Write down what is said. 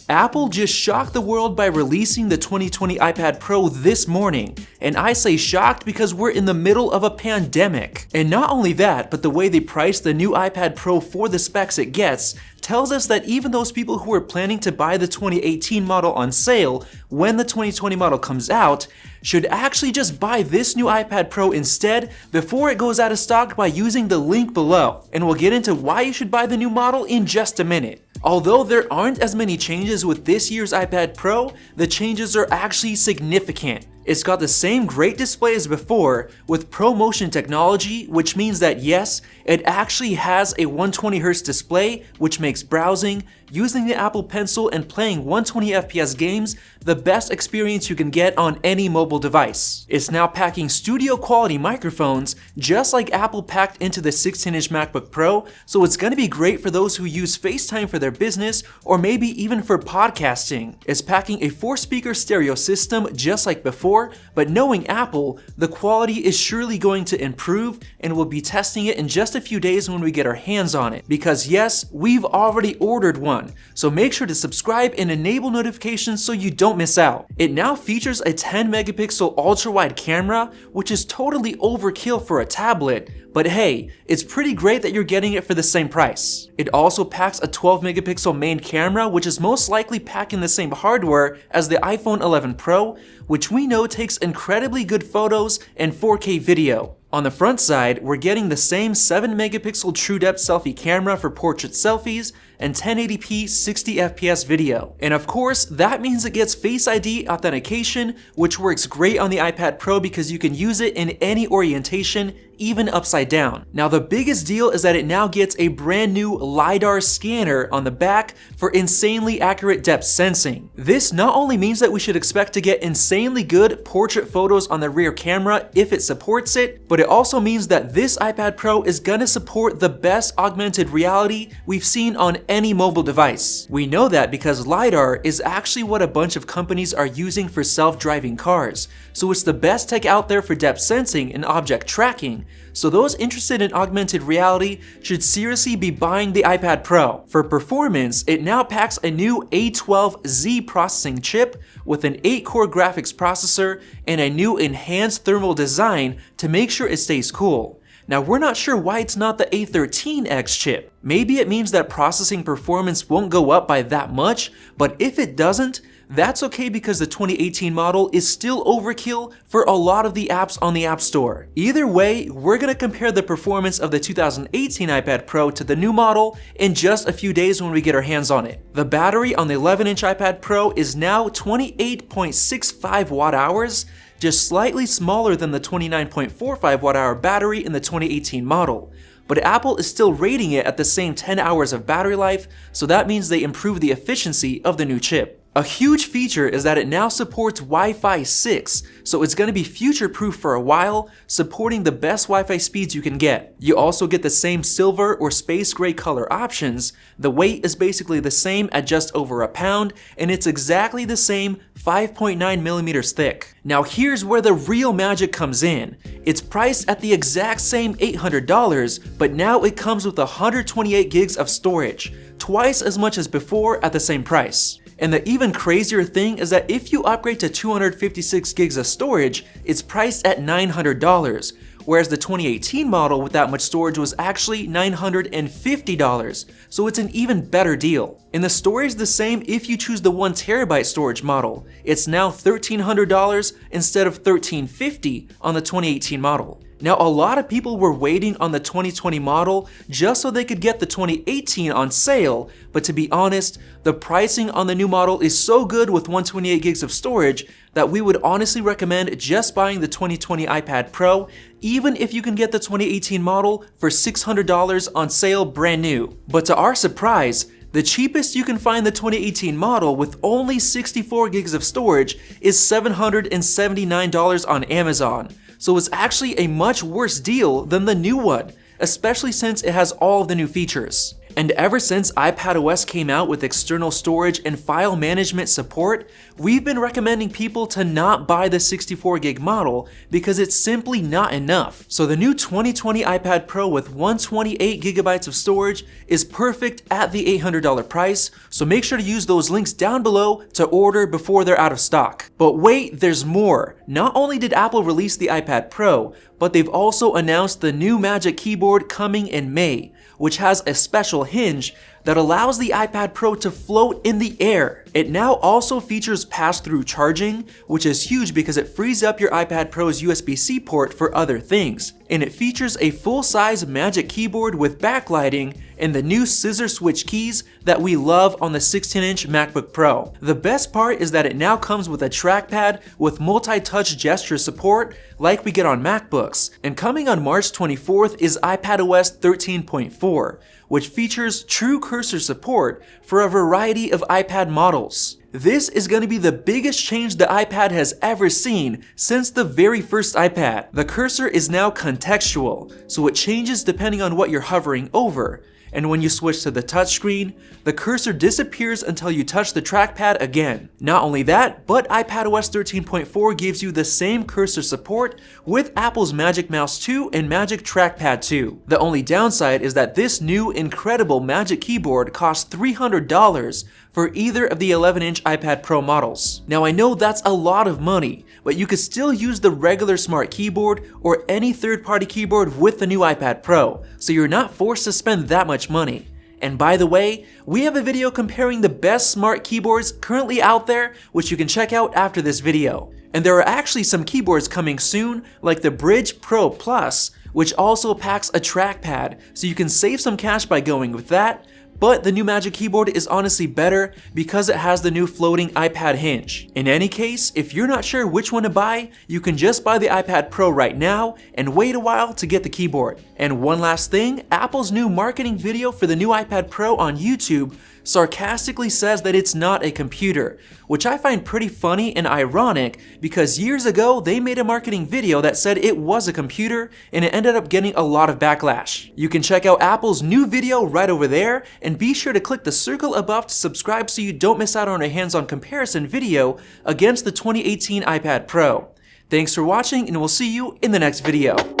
Apple just shocked the world by releasing the 2020 iPad Pro this morning, and I say shocked because we're in the middle of a pandemic. And not only that, but the way they priced the new iPad Pro for the specs it gets tells us that even those people who are planning to buy the 2018 model on sale when the 2020 model comes out should actually just buy this new iPad Pro instead before it goes out of stock by using the link below. And we'll get into why you should buy the new model in just a minute. Although there aren't as many changes with this year's iPad Pro, the changes are actually significant. It's got the same great display as before with ProMotion technology, which means that yes, it actually has a 120Hz display, which makes browsing, using the Apple Pencil and playing 120 FPS games the best experience you can get on any mobile device. It's now packing studio quality microphones just like Apple packed into the 16-inch MacBook Pro, so it's going to be great for those who use FaceTime for their business or maybe even for podcasting. It's packing a 4-speaker stereo system just like before, but knowing Apple, the quality is surely going to improve, and we'll be testing it in just a few days when we get our hands on it. Because yes, we've already ordered one, so make sure to subscribe and enable notifications so you don't miss out. It now features a 10 megapixel ultra-wide camera, which is totally overkill for a tablet, but hey, it's pretty great that you're getting it for the same price. It also packs a 12 megapixel main camera, which is most likely packing the same hardware as the iPhone 11 Pro, which we know takes incredibly good photos and 4K video. On the front side, we're getting the same 7 megapixel true depth selfie camera for portrait selfies and 1080p 60fps video. And of course, that means it gets Face ID authentication, which works great on the iPad Pro because you can use it in any orientation, even upside down. Now the biggest deal is that it now gets a brand new LiDAR scanner on the back for insanely accurate depth sensing. This not only means that we should expect to get insanely good portrait photos on the rear camera if it supports it, but it also means that this iPad Pro is gonna support the best augmented reality we've seen on any mobile device. We know that because LiDAR is actually what a bunch of companies are using for self-driving cars, so it's the best tech out there for depth sensing and object tracking. So those interested in augmented reality should seriously be buying the iPad Pro. For performance, it now packs a new A12Z processing chip with an 8-core graphics processor and a new enhanced thermal design to make sure it stays cool. Now we're not sure why it's not the A13X chip. Maybe it means that processing performance won't go up by that much, but if it doesn't, that's okay because the 2018 model is still overkill for a lot of the apps on the App Store. Either way, we're gonna compare the performance of the 2018 iPad Pro to the new model in just a few days when we get our hands on it. The battery on the 11-inch iPad Pro is now 28.65 watt hours, just slightly smaller than the 29.45 watt hour battery in the 2018 model. But Apple is still rating it at the same 10 hours of battery life, so that means they improved the efficiency of the new chip. A huge feature is that it now supports Wi-Fi 6, so it's going to be future-proof for a while, supporting the best Wi-Fi speeds you can get. You also get the same silver or space gray color options. The weight is basically the same at just over a pound, and it's exactly the same 5.9 millimeters thick. Now here's where the real magic comes in. It's priced at the exact same $800, but now it comes with 128 gigs of storage, twice as much as before at the same price. And the even crazier thing is that if you upgrade to 256 gigs of storage, it's priced at $900, whereas the 2018 model with that much storage was actually $950, so it's an even better deal. And the storage is the same if you choose the 1TB storage model. It's now $1,300 instead of $1,350 on the 2018 model. Now, a lot of people were waiting on the 2020 model just so they could get the 2018 on sale, but to be honest, the pricing on the new model is so good with 128 gigs of storage that we would honestly recommend just buying the 2020 iPad Pro, even if you can get the 2018 model for $600 on sale brand new. But to our surprise, the cheapest you can find the 2018 model with only 64 gigs of storage is $779 on Amazon. So it's actually a much worse deal than the new one, especially since it has all of the new features. And ever since iPadOS came out with external storage and file management support, we've been recommending people to not buy the 64 gig model because it's simply not enough. So the new 2020 iPad Pro with 128 gigabytes of storage is perfect at the $800 price, so make sure to use those links down below to order before they're out of stock. But wait, there's more. Not only did Apple release the iPad Pro, but they've also announced the new Magic Keyboard coming in May, which has a special hinge that allows the iPad Pro to float in the air. It now also features pass-through charging, which is huge because it frees up your iPad Pro's USB-C port for other things. And it features a full-size Magic Keyboard with backlighting and the new scissor switch keys that we love on the 16-inch MacBook Pro. The best part is that it now comes with a trackpad with multi-touch gesture support like we get on MacBooks. And coming on March 24th is iPadOS 13.4, which features true cursor support for a variety of iPad models. This is going to be the biggest change the iPad has ever seen since the very first iPad. The cursor is now contextual, so it changes depending on what you're hovering over. And when you switch to the touchscreen, the cursor disappears until you touch the trackpad again. Not only that, but iPadOS 13.4 gives you the same cursor support with Apple's Magic Mouse 2 and Magic Trackpad 2. The only downside is that this new incredible Magic Keyboard costs $300 for either of the 11-inch iPad Pro models. Now I know that's a lot of money, but you could still use the regular Smart Keyboard or any third-party keyboard with the new iPad Pro, so you're not forced to spend that much money. And by the way, we have a video comparing the best smart keyboards currently out there, which you can check out after this video. And there are actually some keyboards coming soon, like the Bridge Pro Plus, which also packs a trackpad, so you can save some cash by going with that. But the new Magic Keyboard is honestly better because it has the new floating iPad hinge. In any case, if you're not sure which one to buy, you can just buy the iPad Pro right now and wait a while to get the keyboard. And one last thing, Apple's new marketing video for the new iPad Pro on YouTube sarcastically says that it's not a computer, which I find pretty funny and ironic because years ago they made a marketing video that said it was a computer and it ended up getting a lot of backlash. You can check out Apple's new video right over there, and be sure to click the circle above to subscribe so you don't miss out on a hands-on comparison video against the 2018 iPad Pro. Thanks for watching, and we'll see you in the next video.